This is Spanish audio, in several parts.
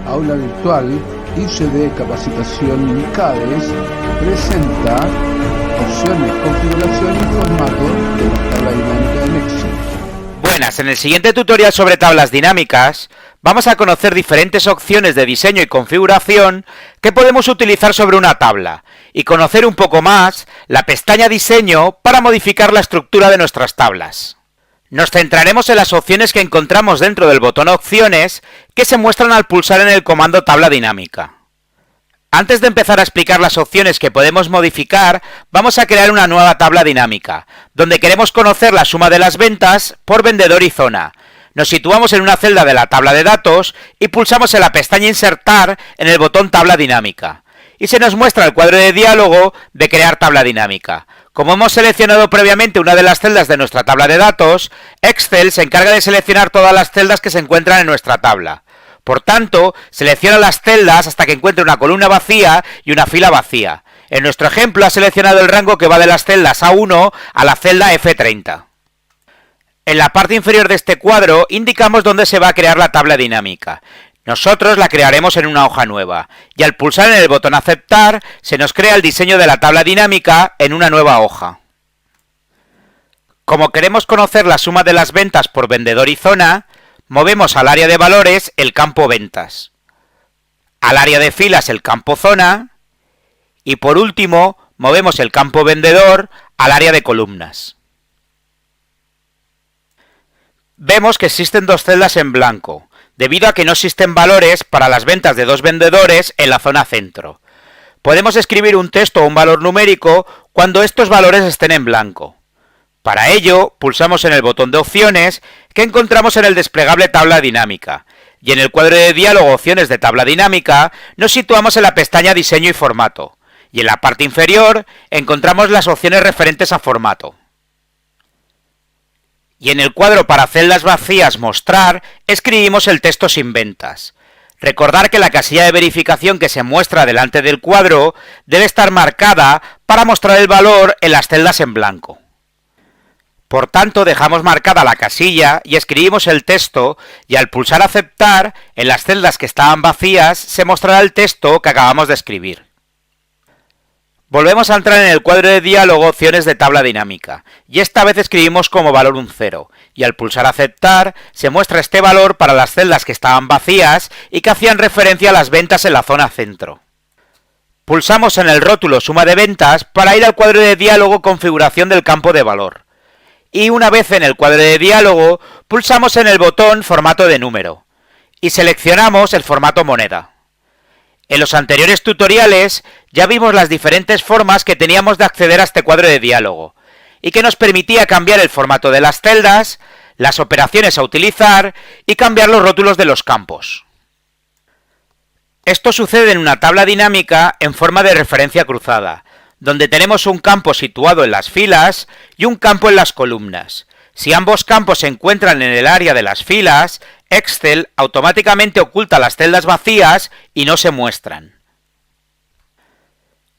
Aula virtual ICD Capacitación CADES presenta opciones, configuración y formato de la tabla dinámica de Nexo. Buenas, en el siguiente tutorial sobre tablas dinámicas vamos a conocer diferentes opciones de diseño y configuración que podemos utilizar sobre una tabla y conocer un poco más la pestaña Diseño para modificar la estructura de nuestras tablas. Nos centraremos en las opciones que encontramos dentro del botón Opciones que se muestran al pulsar en el comando Tabla dinámica. Antes de empezar a explicar las opciones que podemos modificar, vamos a crear una nueva tabla dinámica, donde queremos conocer la suma de las ventas por vendedor y zona. Nos situamos en una celda de la tabla de datos y pulsamos en la pestaña Insertar en el botón Tabla dinámica. Y se nos muestra el cuadro de diálogo de Crear tabla dinámica. Como hemos seleccionado previamente una de las celdas de nuestra tabla de datos, Excel se encarga de seleccionar todas las celdas que se encuentran en nuestra tabla. Por tanto, selecciona las celdas hasta que encuentre una columna vacía y una fila vacía. En nuestro ejemplo ha seleccionado el rango que va de las celdas A1 a la celda F30. En la parte inferior de este cuadro indicamos dónde se va a crear la tabla dinámica. Nosotros la crearemos en una hoja nueva, y al pulsar en el botón Aceptar, se nos crea el diseño de la tabla dinámica en una nueva hoja. Como queremos conocer la suma de las ventas por vendedor y zona, movemos al área de valores el campo Ventas, al área de filas el campo Zona, y por último, movemos el campo Vendedor al área de columnas. Vemos que existen dos celdas en blanco, debido a que no existen valores para las ventas de dos vendedores en la zona centro. Podemos escribir un texto o un valor numérico cuando estos valores estén en blanco. Para ello, pulsamos en el botón de opciones que encontramos en el desplegable Tabla dinámica, y en el cuadro de diálogo Opciones de tabla dinámica nos situamos en la pestaña Diseño y Formato, y en la parte inferior encontramos las opciones referentes a formato. Y en el cuadro para celdas vacías Mostrar, escribimos el texto sin ventas. Recordar que la casilla de verificación que se muestra delante del cuadro debe estar marcada para mostrar el valor en las celdas en blanco. Por tanto, dejamos marcada la casilla y escribimos el texto, y al pulsar Aceptar, en las celdas que estaban vacías se mostrará el texto que acabamos de escribir. Volvemos a entrar en el cuadro de diálogo Opciones de tabla dinámica, y esta vez escribimos como valor un 0, y al pulsar Aceptar se muestra este valor para las celdas que estaban vacías y que hacían referencia a las ventas en la zona centro. Pulsamos en el rótulo Suma de ventas para ir al cuadro de diálogo Configuración del campo de valor, y una vez en el cuadro de diálogo pulsamos en el botón Formato de número, y seleccionamos el formato moneda. En los anteriores tutoriales ya vimos las diferentes formas que teníamos de acceder a este cuadro de diálogo, y que nos permitía cambiar el formato de las celdas, las operaciones a utilizar y cambiar los rótulos de los campos. Esto sucede en una tabla dinámica en forma de referencia cruzada, donde tenemos un campo situado en las filas y un campo en las columnas. Si ambos campos se encuentran en el área de las filas, Excel automáticamente oculta las celdas vacías y no se muestran.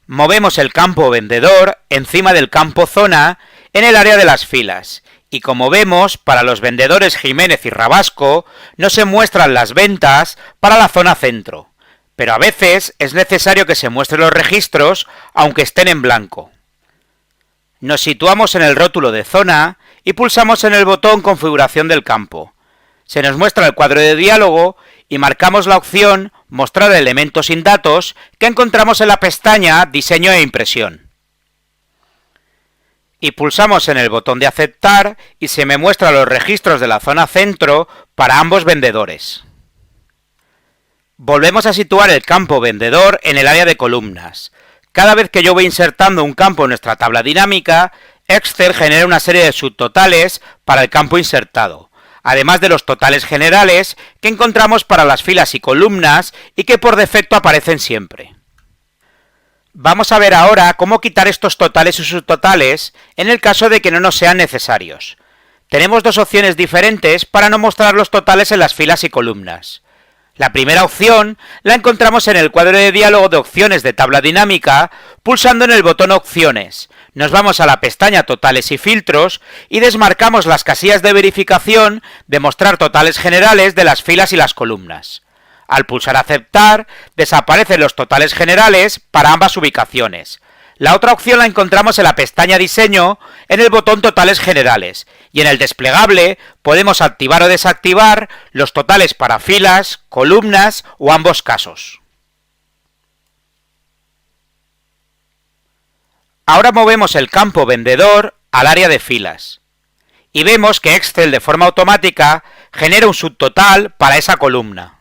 Movemos el campo Vendedor encima del campo Zona en el área de las filas, y como vemos, para los vendedores Jiménez y Rabasco no se muestran las ventas para la zona centro, pero a veces es necesario que se muestren los registros aunque estén en blanco. Nos situamos en el rótulo de zona y pulsamos en el botón Configuración del campo. Se nos muestra el cuadro de diálogo y marcamos la opción Mostrar elementos sin datos que encontramos en la pestaña Diseño e Impresión. Y pulsamos en el botón de Aceptar y se me muestran los registros de la zona centro para ambos vendedores. Volvemos a situar el campo Vendedor en el área de columnas. Cada vez que yo voy insertando un campo en nuestra tabla dinámica, Excel genera una serie de subtotales para el campo insertado, además de los totales generales que encontramos para las filas y columnas y que por defecto aparecen siempre. Vamos a ver ahora cómo quitar estos totales y subtotales en el caso de que no nos sean necesarios. Tenemos dos opciones diferentes para no mostrar los totales en las filas y columnas. La primera opción la encontramos en el cuadro de diálogo de Opciones de tabla dinámica, pulsando en el botón Opciones. Nos vamos a la pestaña Totales y Filtros y desmarcamos las casillas de verificación de mostrar totales generales de las filas y las columnas. Al pulsar aceptar, desaparecen los totales generales para ambas ubicaciones. La otra opción la encontramos en la pestaña Diseño, en el botón Totales Generales, y en el desplegable podemos activar o desactivar los totales para filas, columnas o ambos casos. Ahora movemos el campo Vendedor al área de filas, y vemos que Excel de forma automática genera un subtotal para esa columna.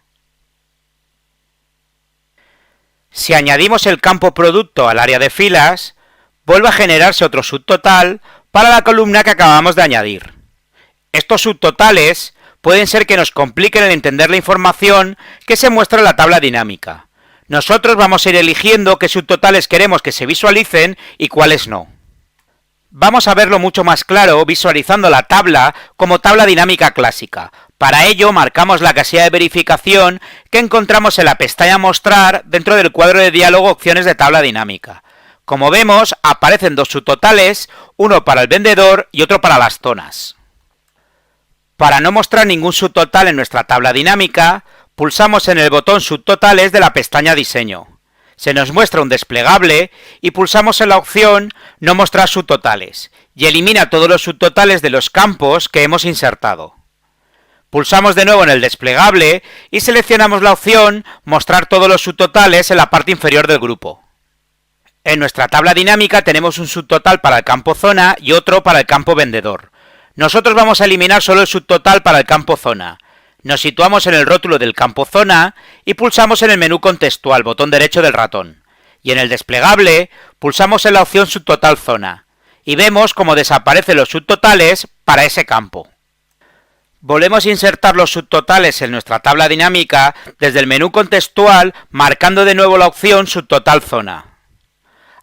Si añadimos el campo Producto al área de filas, vuelve a generarse otro subtotal para la columna que acabamos de añadir. Estos subtotales pueden ser que nos compliquen el entender la información que se muestra en la tabla dinámica. Nosotros vamos a ir eligiendo qué subtotales queremos que se visualicen y cuáles no. Vamos a verlo mucho más claro visualizando la tabla como tabla dinámica clásica. Para ello marcamos la casilla de verificación que encontramos en la pestaña Mostrar dentro del cuadro de diálogo Opciones de tabla dinámica. Como vemos, aparecen dos subtotales, uno para el vendedor y otro para las zonas. Para no mostrar ningún subtotal en nuestra tabla dinámica, pulsamos en el botón Subtotales de la pestaña Diseño. Se nos muestra un desplegable y pulsamos en la opción No mostrar subtotales y elimina todos los subtotales de los campos que hemos insertado. Pulsamos de nuevo en el desplegable y seleccionamos la opción Mostrar todos los subtotales en la parte inferior del grupo. En nuestra tabla dinámica tenemos un subtotal para el campo Zona y otro para el campo Vendedor. Nosotros vamos a eliminar solo el subtotal para el campo Zona. Nos situamos en el rótulo del campo Zona y pulsamos en el menú contextual, botón derecho del ratón. Y en el desplegable pulsamos en la opción Subtotal Zona y vemos cómo desaparecen los subtotales para ese campo. Volvemos a insertar los subtotales en nuestra tabla dinámica desde el menú contextual marcando de nuevo la opción Subtotal Zona.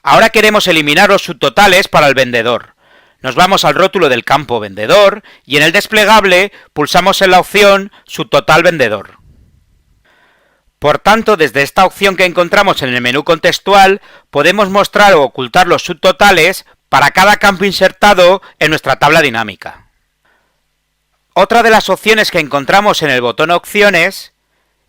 Ahora queremos eliminar los subtotales para el vendedor. Nos vamos al rótulo del campo Vendedor y en el desplegable pulsamos en la opción Subtotal Vendedor. Por tanto, desde esta opción que encontramos en el menú contextual podemos mostrar o ocultar los subtotales para cada campo insertado en nuestra tabla dinámica. Otra de las opciones que encontramos en el botón Opciones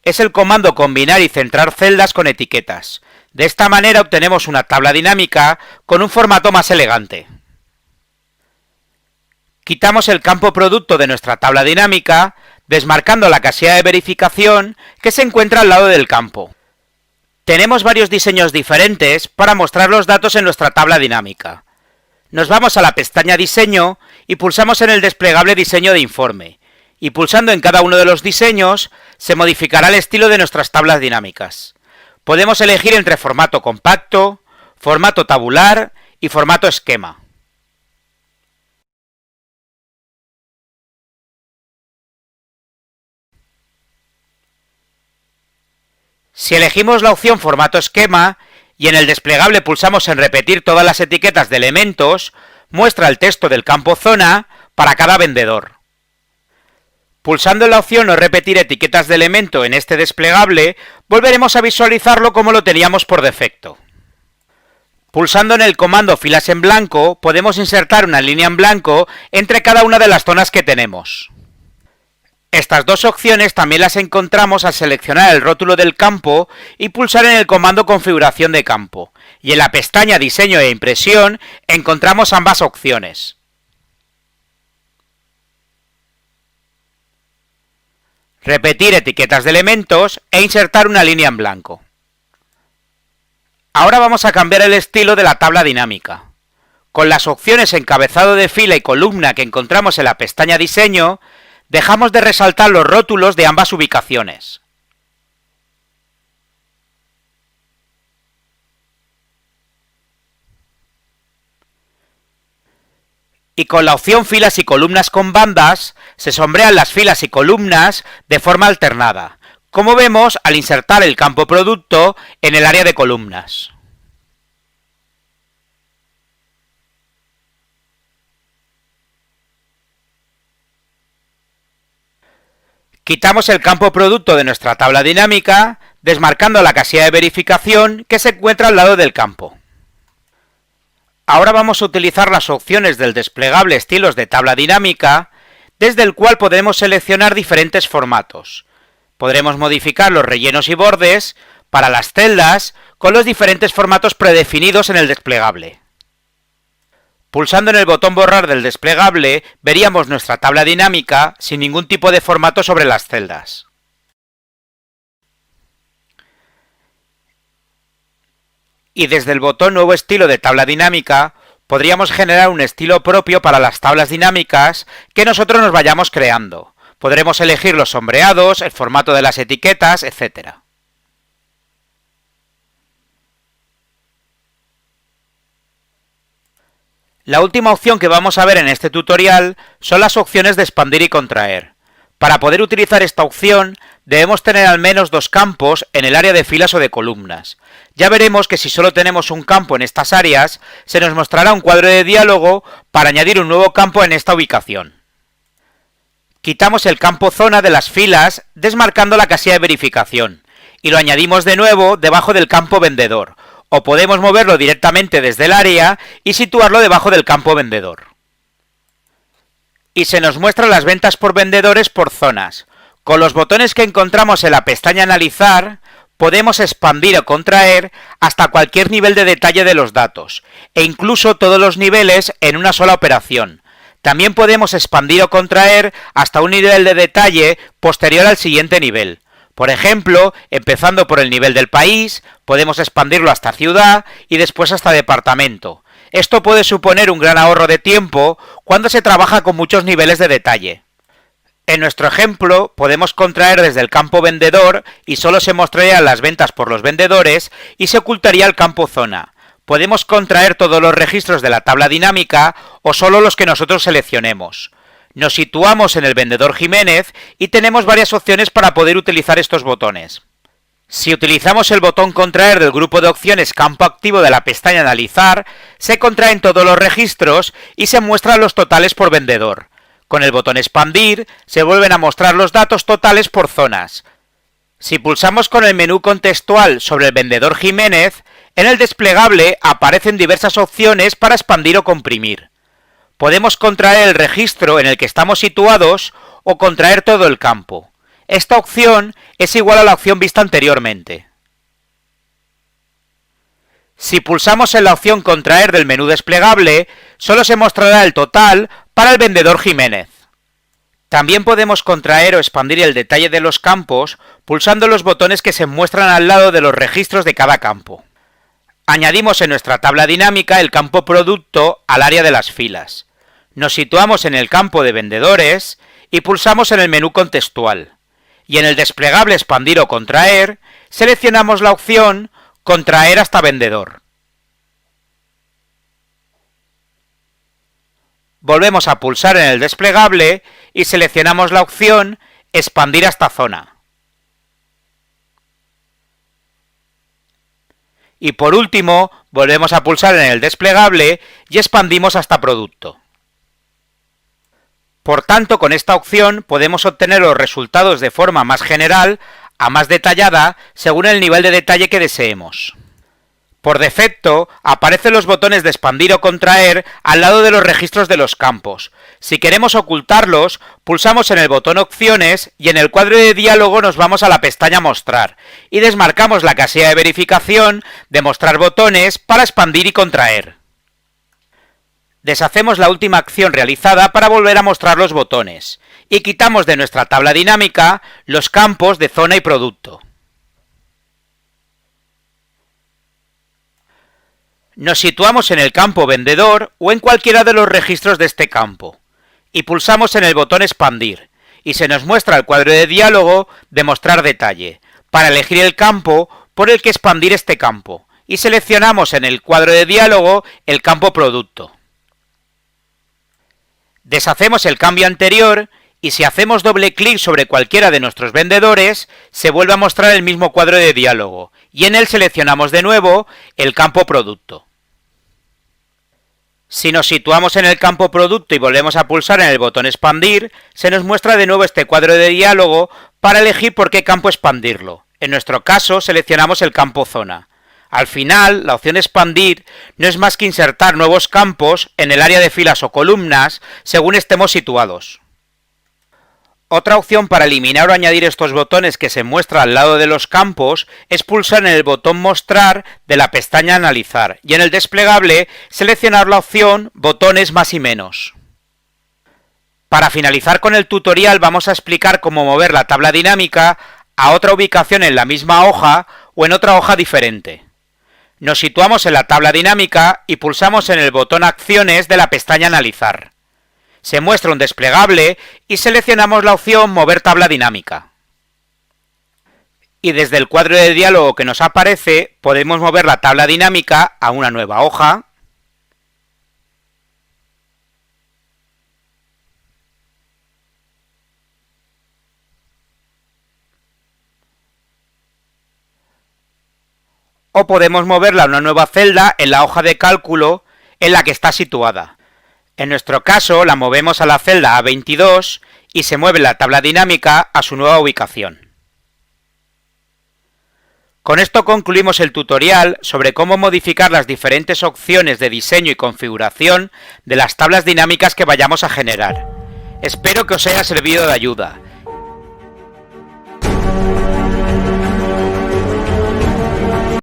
es el comando Combinar y centrar celdas con etiquetas. De esta manera obtenemos una tabla dinámica con un formato más elegante. Quitamos el campo Producto de nuestra tabla dinámica, desmarcando la casilla de verificación que se encuentra al lado del campo. Tenemos varios diseños diferentes para mostrar los datos en nuestra tabla dinámica. Nos vamos a la pestaña Diseño y pulsamos en el desplegable Diseño de informe, y pulsando en cada uno de los diseños se modificará el estilo de nuestras tablas dinámicas. Podemos elegir entre formato compacto, formato tabular y formato esquema. Si elegimos la opción formato esquema y en el desplegable pulsamos en repetir todas las etiquetas de elementos, muestra el texto del campo Zona para cada vendedor. Pulsando en la opción No repetir etiquetas de elemento en este desplegable, volveremos a visualizarlo como lo teníamos por defecto. Pulsando en el comando Filas en blanco, podemos insertar una línea en blanco entre cada una de las zonas que tenemos. Estas dos opciones también las encontramos al seleccionar el rótulo del campo y pulsar en el comando Configuración de campo, y en la pestaña Diseño e Impresión encontramos ambas opciones. Repetir etiquetas de elementos e insertar una línea en blanco. Ahora vamos a cambiar el estilo de la tabla dinámica. Con las opciones Encabezado de fila y columna que encontramos en la pestaña Diseño, dejamos de resaltar los rótulos de ambas ubicaciones. Y con la opción Filas y columnas con bandas, se sombrean las filas y columnas de forma alternada, como vemos al insertar el campo Producto en el área de columnas. Quitamos el campo Producto de nuestra tabla dinámica, desmarcando la casilla de verificación que se encuentra al lado del campo. Ahora vamos a utilizar las opciones del desplegable Estilos de tabla dinámica, desde el cual podemos seleccionar diferentes formatos. Podremos modificar los rellenos y bordes para las celdas con los diferentes formatos predefinidos en el desplegable. Pulsando en el botón borrar del desplegable, veríamos nuestra tabla dinámica sin ningún tipo de formato sobre las celdas. Y desde el botón nuevo estilo de tabla dinámica, podríamos generar un estilo propio para las tablas dinámicas que nosotros nos vayamos creando. Podremos elegir los sombreados, el formato de las etiquetas, etc. La última opción que vamos a ver en este tutorial son las opciones de expandir y contraer. Para poder utilizar esta opción debemos tener al menos dos campos en el área de filas o de columnas. Ya veremos que si solo tenemos un campo en estas áreas, se nos mostrará un cuadro de diálogo para añadir un nuevo campo en esta ubicación. Quitamos el campo zona de las filas desmarcando la casilla de verificación y lo añadimos de nuevo debajo del campo vendedor, o podemos moverlo directamente desde el área y situarlo debajo del campo vendedor. Y se nos muestran las ventas por vendedores por zonas. Con los botones que encontramos en la pestaña Analizar, podemos expandir o contraer hasta cualquier nivel de detalle de los datos, e incluso todos los niveles en una sola operación. También podemos expandir o contraer hasta un nivel de detalle posterior al siguiente nivel. Por ejemplo, empezando por el nivel del país, podemos expandirlo hasta ciudad y después hasta departamento. Esto puede suponer un gran ahorro de tiempo cuando se trabaja con muchos niveles de detalle. En nuestro ejemplo, podemos contraer desde el campo vendedor y solo se mostrarían las ventas por los vendedores y se ocultaría el campo zona. Podemos contraer todos los registros de la tabla dinámica o solo los que nosotros seleccionemos. Nos situamos en el vendedor Jiménez y tenemos varias opciones para poder utilizar estos botones. Si utilizamos el botón contraer del grupo de opciones campo activo de la pestaña Analizar, se contraen todos los registros y se muestran los totales por vendedor. Con el botón expandir, se vuelven a mostrar los datos totales por zonas. Si pulsamos con el menú contextual sobre el vendedor Jiménez, en el desplegable aparecen diversas opciones para expandir o comprimir. Podemos contraer el registro en el que estamos situados o contraer todo el campo. Esta opción es igual a la opción vista anteriormente. Si pulsamos en la opción contraer del menú desplegable, solo se mostrará el total para el vendedor Jiménez. También podemos contraer o expandir el detalle de los campos pulsando los botones que se muestran al lado de los registros de cada campo. Añadimos en nuestra tabla dinámica el campo producto al área de las filas. Nos situamos en el campo de vendedores y pulsamos en el menú contextual. Y en el desplegable expandir o contraer, seleccionamos la opción contraer hasta vendedor. Volvemos a pulsar en el desplegable y seleccionamos la opción expandir hasta zona. Y por último, volvemos a pulsar en el desplegable y expandimos hasta producto. Por tanto, con esta opción podemos obtener los resultados de forma más general a más detallada según el nivel de detalle que deseemos. Por defecto, aparecen los botones de expandir o contraer al lado de los registros de los campos. Si queremos ocultarlos, pulsamos en el botón Opciones y en el cuadro de diálogo nos vamos a la pestaña Mostrar y desmarcamos la casilla de verificación de Mostrar botones para expandir y contraer. Deshacemos la última acción realizada para volver a mostrar los botones y quitamos de nuestra tabla dinámica los campos de zona y producto. Nos situamos en el campo vendedor o en cualquiera de los registros de este campo y pulsamos en el botón expandir y se nos muestra el cuadro de diálogo de mostrar detalle para elegir el campo por el que expandir este campo y seleccionamos en el cuadro de diálogo el campo producto. Deshacemos el cambio anterior y si hacemos doble clic sobre cualquiera de nuestros vendedores, se vuelve a mostrar el mismo cuadro de diálogo y en él seleccionamos de nuevo el campo producto. Si nos situamos en el campo producto y volvemos a pulsar en el botón expandir, se nos muestra de nuevo este cuadro de diálogo para elegir por qué campo expandirlo. En nuestro caso, seleccionamos el campo zona. Al final, la opción expandir no es más que insertar nuevos campos en el área de filas o columnas según estemos situados. Otra opción para eliminar o añadir estos botones que se muestran al lado de los campos es pulsar en el botón Mostrar de la pestaña Analizar y en el desplegable seleccionar la opción Botones más y menos. Para finalizar con el tutorial vamos a explicar cómo mover la tabla dinámica a otra ubicación en la misma hoja o en otra hoja diferente. Nos situamos en la tabla dinámica y pulsamos en el botón Acciones de la pestaña Analizar. Se muestra un desplegable y seleccionamos la opción Mover tabla dinámica. Y desde el cuadro de diálogo que nos aparece podemos mover la tabla dinámica a una nueva hoja, o podemos moverla a una nueva celda en la hoja de cálculo en la que está situada. En nuestro caso la movemos a la celda A22 y se mueve la tabla dinámica a su nueva ubicación. Con esto concluimos el tutorial sobre cómo modificar las diferentes opciones de diseño y configuración de las tablas dinámicas que vayamos a generar. Espero que os haya servido de ayuda.